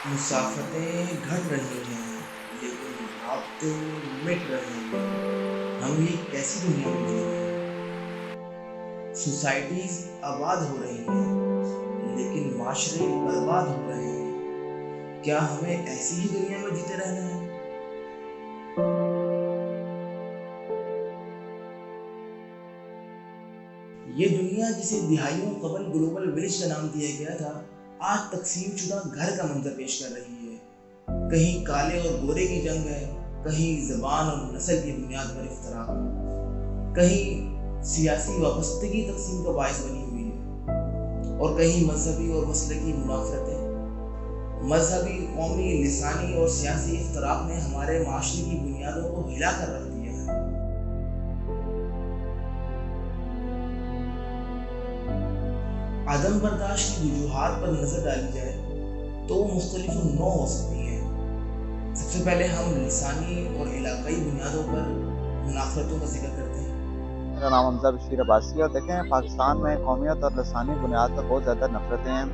मुसाफ़तें घट रही हैं, लेकिन राब्ते मिट रहे हैं। हम ये कैसी दुनिया में जी रहे हैं? सोसाइटीज़ आबाद हो रही हैं, लेकिन माशरे बर्बाद हो रहे हैं। क्या हमें ऐसी ही दुनिया में जीते रहना है? ये दुनिया जिसे दिहाइयों कबल ग्लोबल विलेज का नाम दिया गया था, आज तकसीम शुदा घर का मंजर पेश कर रही है। कहीं काले और गोरे की जंग है, कहीं ज़बान और नस्ल की बुनियाद पर इख्तलाफ, कहीं सियासी वाबस्तगी तकसीम का बायस बनी हुई है, और कहीं मजहबी और मसलकी मुनाफरतें। मजहबी, कौमी, लिसानी और सियासी इख्तलाफ ने हमारे माशरे की बुनियादों को हिला कर रख दिया है। आदम बर्दाश्त की वजूहात पर नज़र डाली जाए तो वो मुख्तलिफ नौ हो सकती हैं। सबसे पहले हम लिसानी और इलाकाई बुनियादों पर मुनाफरतों का जिक्र करते हैं। मेरा नाम हमजा बशीर अब्बासी है और देखें पाकिस्तान में कौमियत और लसानी बुनियाद पर बहुत ज़्यादा नफरतें हैं।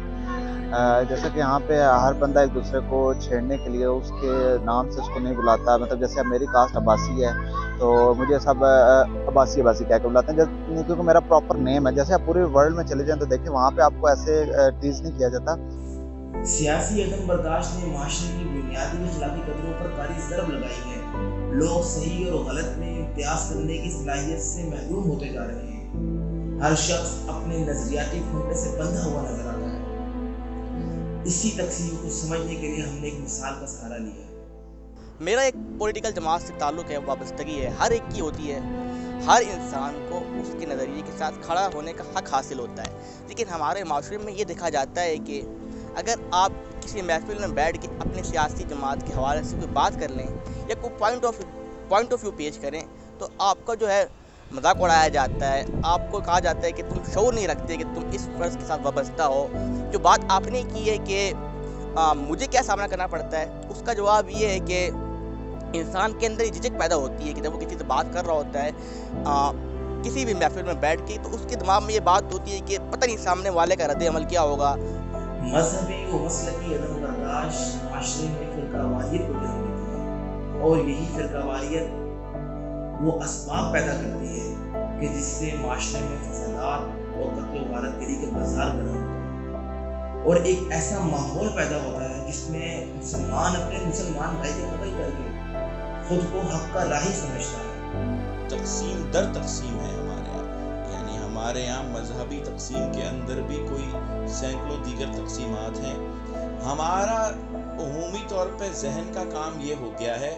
जैसे कि यहाँ पे हर बंदा एक दूसरे को छेड़ने के लिए उसके नाम से उसको नहीं बुलाता। मतलब जैसे अब मेरी कास्ट अब्बासी है तो मुझे सब अब्बासी अब्बासी कह के बुलाते हैं, जैसे क्योंकि मेरा प्रॉपर नेम है। जैसे आप पूरे वर्ल्ड में चले जाएं तो देखिए वहाँ पे आपको ऐसे टीज नहीं किया जाता। सियासी अदम बर्दाश्त ने माशरे की बुनियादी अखलाकी कदरों पर कारी ज़रब लगाई है। लोग सही और गलत में इम्तियाज करने की सलाहियत से महरूम होते जा रहे हैं। हर शख्स अपने नजरियाती खूंटे से बंधा हुआ नजर आता है। इसी तकसीम को समझने के लिए हमने एक मिसाल का सहारा लिया है। मेरा एक पॉलिटिकल जमात से ताल्लुक़ है, वाबस्तगी है, हर एक की होती है। हर इंसान को उसके नज़रिए के साथ खड़ा होने का हक़ हासिल होता है। लेकिन हमारे माशरे में ये देखा जाता है कि अगर आप किसी महफ़िल में बैठ के अपने सियासी जमात के हवाले से कोई बात कर लें या कोई पॉइंट ऑफ व्यू पेश करें तो आपका जो है मजाक उड़ाया जाता है। आपको कहा जाता है कि तुम शऊर नहीं रखते कि तुम इस फ़र्ज़ के साथ वाबस्ता हो। जो बात आपने की है कि मुझे क्या सामना करना पड़ता है, उसका जवाब ये है कि इंसान के अंदर झिझक पैदा होती है कि जब वो किसी से बात कर रहा होता है किसी भी महफिल में बैठ के, तो उसके दिमाग में ये बात होती है कि पता नहीं सामने वाले का रद्द अमल क्या होगा। मजहबी व मसलकी अदम बर्दाश्त माशरे में फ़िरकावारियत को जन्म देती है, और यही फ़िरकावारियत वो असबाब पैदा करती है कि जिससे माशरे में फसादात और कत्ल वारत गिरी के बाजार बना होते हैं, और एक ऐसा माहौल पैदा होता है जिसमें मुसलमान अपने मुसलमान भाई के कत्ल करके खुद को हक का राही समझता है। तकसीम दर तकसीम है हमारे यहाँ, यानी हमारे यहाँ मजहबी तकसीम के अंदर भी कोई सैकड़ों दीगर तकसीमात हैं। हमारा अमूमी तौर पे जहन का काम ये हो गया है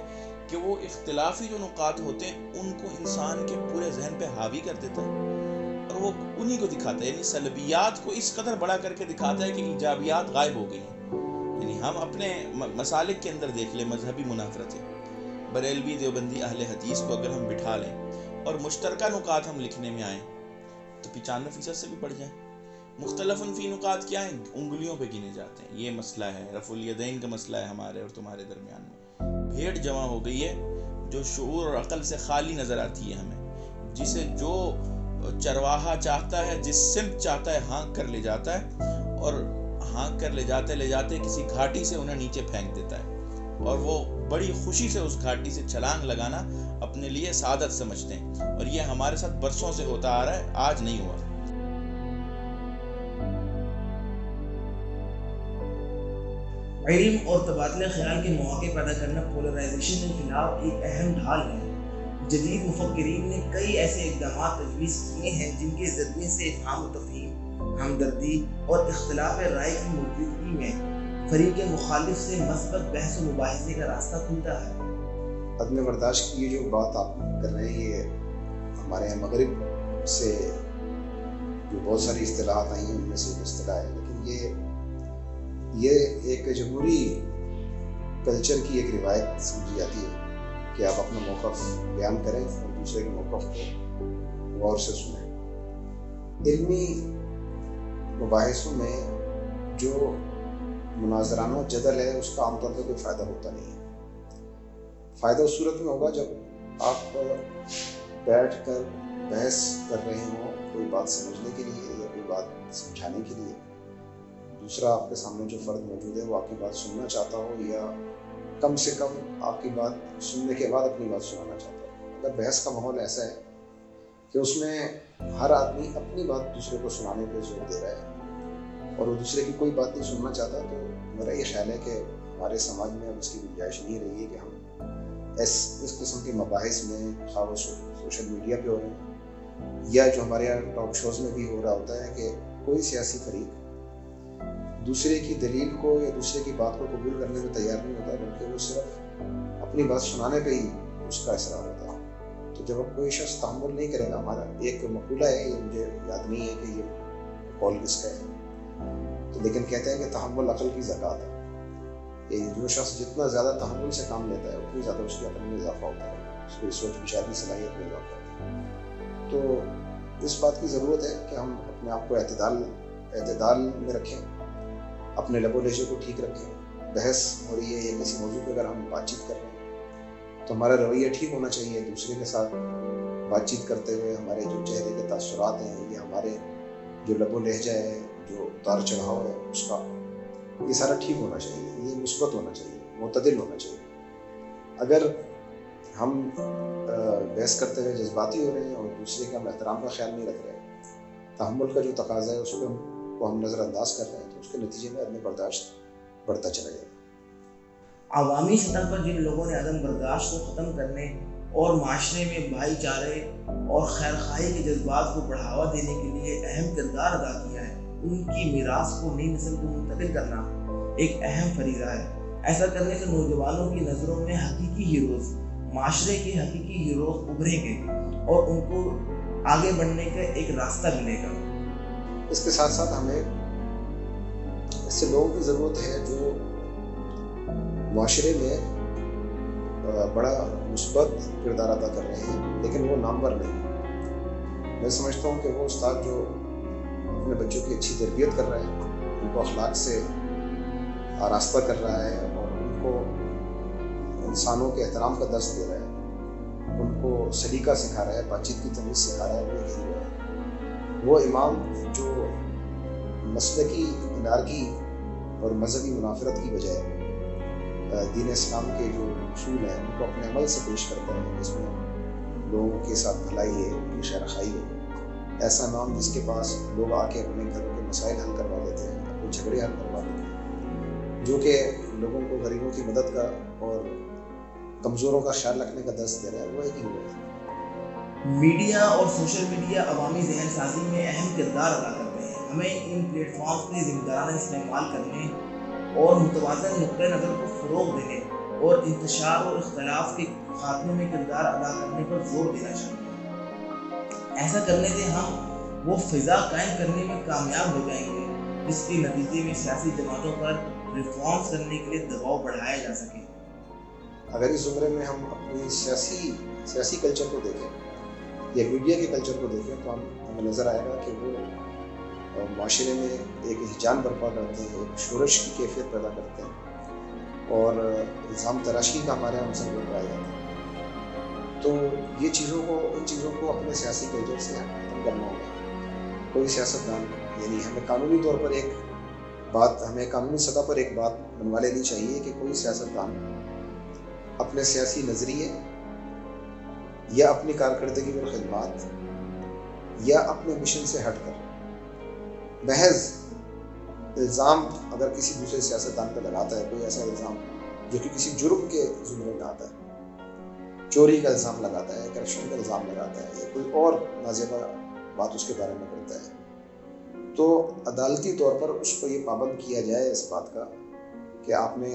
कि वो इख्तिलाफी जो नुकात होते हैं उनको इंसान के पूरे जहन पे हावी कर देता है और वो उन्हीं को दिखाता है, यानी सलबियात को इस कदर बड़ा करके दिखाता है कि इजाबियात गायब हो गई हैं। यानी हम अपने मसालिक के अंदर देख लें, मजहबी मुनाफरतें, बरेलवी, देवबंदी, अहले हदीस को अगर हम बिठा लें और मुश्तरका नुकात हम लिखने में आएँ तो 95% से भी बढ़ जाए। मुख्तलफन फ़ी नुकात क्या हैं, उंगलियों पे गिने जाते हैं। ये मसला है, रफ़ुल यदैन का मसला है हमारे और तुम्हारे दरमियान में। भेड़ जमा हो गई है जो शऊर और अक़ल से खाली नज़र आती है हमें, जिसे जो चरवाहा चाहता है, जिस सिमत चाहता है हाँक कर ले जाता है, और हाँक कर ले जाते किसी घाटी से उन्हें नीचे फेंक देता है, और वो बड़ी खुशी से उस घाटी से छलांग लगाना अपने लिए सादत समझते हैं। और ये हमारे साथ बरसों से होता आ रहा है, आज नहीं हुआ। इल्म और तबादले ख्याल के मौके पैदा करना पोलराइजेशन के खिलाफ एक अहम ढाल है। जदीद मुफक्किरीन ने कई ऐसे इक़दाम तजवीज़ किए हैं जिनके ज़रिए से इफ़हाम व तफ़हीम, हमदर्दी और इख्तिलाफ राय की मौजूदगी में फरीक मुखालिफ से मस्बत बहस व मुबाहिसे का रास्ता खुलता है। अदम बर्दाश्त की जो बात आप कर रहे हैं, ये हमारे यहाँ मगरिब से जो बहुत सारी इस्तिलाहात आई हैं उनमें से एक इस्तिलाह है, लेकिन ये एक जमहूरी कल्चर की एक रिवायत समझी जाती है कि आप अपना मौक़िफ़ बयान करें और दूसरे के मौक़िफ़ को गौर से सुनें। इल्मी मुबाहिसों में जो मुनाजराना जदल है उसका आमतौर पर कोई फ़ायदा होता नहीं है। फ़ायदा उस सूरत में होगा जब आप बैठ कर बहस कर रहे हों कोई बात समझने के लिए या कोई बात समझाने के लिए, दूसरा आपके सामने जो फ़र्द मौजूद है वो आपकी बात सुनना चाहता हो या कम से कम आपकी बात सुनने के बाद अपनी बात सुनाना चाहता हो। अगर बहस का माहौल ऐसा है कि उसमें हर आदमी अपनी बात दूसरे को सुनाने पर जोर दे रहा है और वो दूसरे की कोई बात नहीं सुनना चाहता, तो मेरा ये ख्याल है कि हमारे समाज में अब इसकी गुंजाइश नहीं रही है कि हम इस किस्म के मबाहिस में, खा वो सोशल मीडिया पे हो रहे हैं या जो हमारे यहाँ टॉक शोज़ में भी हो रहा होता है, कि कोई सियासी फरीक दूसरे की दलील को या दूसरे की बात को कबूल करने में तैयार नहीं होता, बल्कि वो सिर्फ अपनी बात सुनाने पे ही उसका इसरार होता है। तो जब कोई शख्स तहम्मुल नहीं करेगा, हमारा एक मकूला है, ये मुझे याद नहीं है कि ये कौल किसका है, तो लेकिन कहते हैं कि तहम्मुल अक्ल की ज़कात है। ये जो शख्स जितना ज़्यादा तहम्मुल से काम लेता है उतनी ज़्यादा उसकी अक्ल में इजाफा होता है, उसकी सोच विचार की सलाहियत में इजाफा होता है। तो इस बात की ज़रूरत है कि हम अपने आप को एतदाल में रखें, अपने लबो लहजे को ठीक रखें। बहस हो रही है या किसी मौजू पर अगर हम बातचीत कर रहे हैं तो हमारा रवैया ठीक होना चाहिए। दूसरे के साथ बातचीत करते हुए हमारे जो चेहरे के तासुरात हैं या हमारे जो लबो लहजा है, जो उतार चढ़ाव है, उसका ये सारा ठीक होना चाहिए, ये मुस्बत होना चाहिए, मुतदिल होना चाहिए। अगर हम बहस करते हुए जज्बाती हो रहे हैं और दूसरे का हम एहतराम का ख्याल नहीं रख रहे हैं, तहम्मुल का जो तकाज़ा है उसको हम नज़रअंदाज कर रहे हैं, तो उसके नतीजे में अदम बर्दाश्त बढ़ता चला जाएगा। अवामी सतह पर जिन लोगों ने अदम बर्दाश्त को ख़त्म करने और माशरे में भाईचारे और खैरखाई के जज्बात को बढ़ावा देने के लिए अहम किरदार अदा किया है, उनकी मीरास को नई नस्ल को मुंतकिल करना एक अहम फरीज़ा है। ऐसा करने से नौजवानों की नज़रों में हकीकी हीरोज़, माशरे के हकीकी हीरोज़ उभरेंगे और उनको आगे बढ़ने का एक रास्ता मिलेगा। इसके साथ साथ हमें ऐसे लोगों की ज़रूरत है जो माशरे में बड़ा मुस्बत किरदार अदा कर रहे हैं, लेकिन वो नामवर नहीं। मैं समझता हूँ कि वो उस्ताद जो अपने बच्चों की अच्छी तरबियत कर रहा है, उनको अखलाक से आरास्ता कर रहा है और उनको इंसानों के एहतराम का दर्स दे रहा है, उनको सलीका सिखा रहा है, बातचीत की तमीज़ सिखा रहा है, वो यही हुआ है। वो इमाम जो मसलकी इनारगी और मजहबी मुनाफरत की बजाय दीन इस्लाम के जो उसूल हैं उनको अपने अमल से पेश करता है, जिसमें लोगों के साथ भलाई है, उनकी खैरखाई है। ऐसा नाम जिसके पास लोग आके अपने घरों के मसाइल हल करवा देते हैं, अपने झगड़े हल करवा देते हैं, जो कि लोगों को गरीबों की मदद का और कमज़ोरों का ख्याल रखने का दर्स दे रहा है, वो एक ही हुआ है। मीडिया और सोशल मीडिया अवामी ज़हन साजी में अहम किरदार अदा करते हैं। हमें इन प्लेटफॉर्म्स के ज़िम्मेदाराना इस्तेमाल करने और मुतवाज़न नुक्ते नज़र को फ़रोग़ देने और इंतशार और इख्तलाफ के खात्मे में किरदार अदा करने पर जोर देना चाहिए। ऐसा करने से हम वो फ़िज़ा कायम करने में कामयाब हो जाएंगे जिसके नतीजे में सियासी जमातों पर रिफॉर्म्स करने के लिए दबाव बढ़ाया जा सके। अगर इस ज़ुमरे में हम अपनी सियासी कल्चर को देखें या मीडिया के कल्चर को देखें तो हमें नज़र आएगा कि वो माशरे में एक हिजान बर्पा करते हैं, एक शोरश की कैफियत पैदा करते हैं और इल्ज़ाम तराशी का हमारे यहाँ मसला पाया जाता है। तो ये इन चीज़ों को अपने सियासी कल्चर से ख़त्म करना होगा। कोई सियासतदान यानी हमें कानूनी तौर पर हमें कानूनी सतह पर एक बात बनवा लेनी चाहिए कि कोई सियासतदान अपने सियासी नज़रिए या अपनी कारकर्दगी और खिदमात या अपने मिशन से हटकर महज इल्ज़ाम अगर किसी दूसरे सियासतदान पर लगाता है, कोई ऐसा इल्ज़ाम जो कि किसी जुर्म के ज़ुमरे में आता है, चोरी का इल्ज़ाम लगाता है, करप्शन का इल्ज़ाम लगाता है या कोई और नाज़ेबा बात उसके बारे में करता है, तो अदालती तौर पर उसको ये पाबंद किया जाए इस बात का कि आपने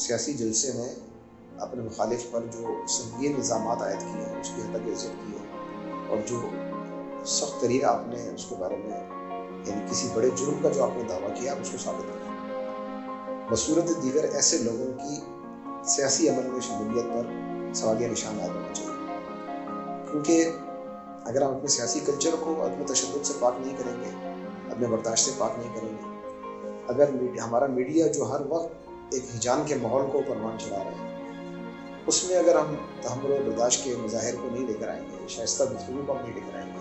सियासी जलसे में अपने मुखालिफ पर जो संगीन इल्ज़ामात आयद किए हैं उसकी हद तक इज्जत की है और जो सख्त तरीक़ा आपने उसके बारे में यानी किसी बड़े जुर्म का जो आपने दावा किया आप उसको साबित करें। बसूरत दीगर ऐसे लोगों की सियासी अमल में शमूलियत पर सवालिया निशान आयद होना चाहिए, क्योंकि अगर हम अपने सियासी कल्चर को अदम तशद्दुद से पाक नहीं करेंगे, अपने बर्दाश्त से पाक नहीं करेंगे, अगर हमारा मीडिया जो हर वक्त एक हिजान के माहौल को परवान चला रहा है उसमें अगर हम तहम्मुल और बर्दाश्त के मज़ाहिर को नहीं लेकर आएंगे, शाइस्ता गुफ्तगू को हम नहीं लेकर आएंगे,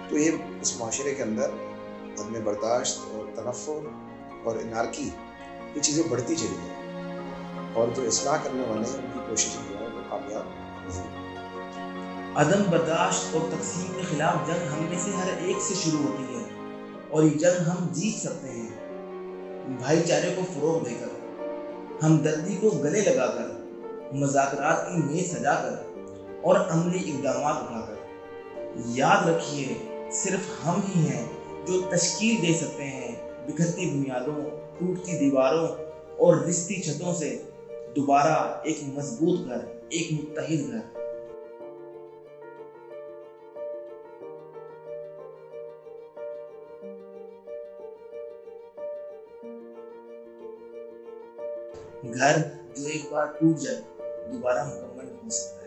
तो ये इस माशरे के अंदर अदम बर्दाश्त और तनफ़ुर और इनारकी ये चीज़ें बढ़ती चली गई और जो इस्लाह करने वाले हैं उनकी कोशिशें जो है वो कामयाब नहीं। अदम बर्दाश्त और तकसीम के खिलाफ जंग हम में से हर एक से शुरू होती है और ये जंग हम जीत सकते हैं भाईचारे को फरोग देकर, हमदर्दी को गले लगाकर, मुज़ाकरात की मेज सजाकर और अमली इक़दामात उठाकर। याद रखिए, सिर्फ हम ही हैं जो तश्कील दे सकते हैं बिखरती बुनियादों, टूटती दीवारों और रिश्ती छतों से दोबारा एक मजबूत घर, एक मुत्तहिद घर। घर जो एक बार टूट जाए दोबारा मुकम्मल हो सकता है।